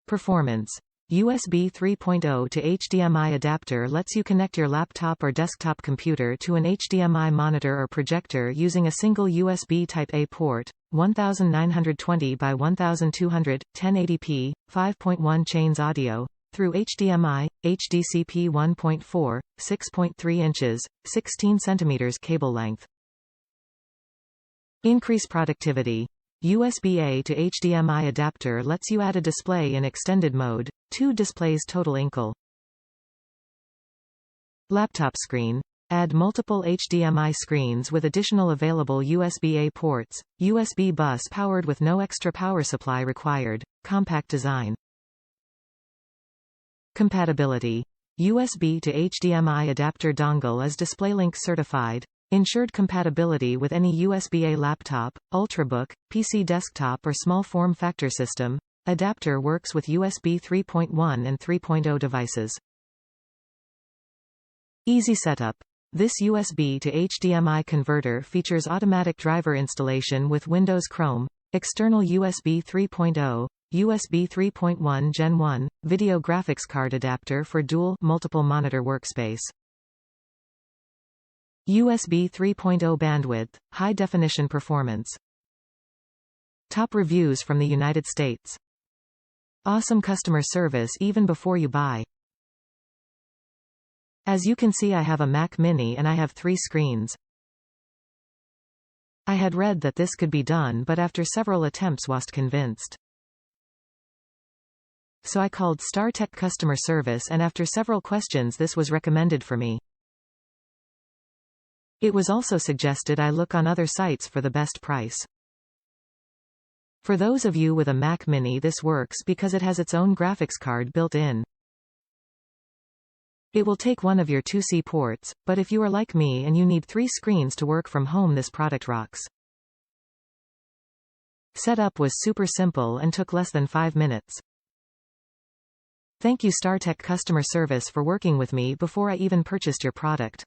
Performance. USB 3.0 to HDMI adapter lets you connect your laptop or desktop computer to an HDMI monitor or projector using a single USB Type-A port, 1920 by 1200, 1080p, 5.1 chains audio, through HDMI, HDCP 1.4, 6.3 inches, 16 cm cable length. Increase productivity. USB-A to HDMI adapter lets you add a display in extended mode, 2 displays total incl. Laptop screen. Add multiple HDMI screens with additional available USB-A ports, USB bus powered with no extra power supply required, compact design. Compatibility. USB to HDMI adapter dongle is DisplayLink certified. Ensured compatibility with any USB-A laptop, Ultrabook, PC desktop or small form factor system. Adapter works with USB 3.1 and 3.0 devices. Easy setup. This USB to HDMI converter features automatic driver installation with Windows Chrome, external USB 3.0, USB 3.1 Gen 1, video graphics card adapter for dual multiple monitor workspace. USB 3.0 bandwidth, high-definition performance. Top reviews from the United States. Awesome customer service even before you buy. As you can see, I have a Mac Mini and I have 3 screens. I had read that this could be done, but after several attempts wasn't convinced. So I called StarTech customer service, and after several questions this was recommended for me. It was also suggested I look on other sites for the best price. For those of you with a Mac Mini, this works because it has its own graphics card built in. It will take one of your 2C ports, but if you are like me and you need 3 screens to work from home, this product rocks. Setup was super simple and took less than 5 minutes. Thank you StarTech customer service for working with me before I even purchased your product.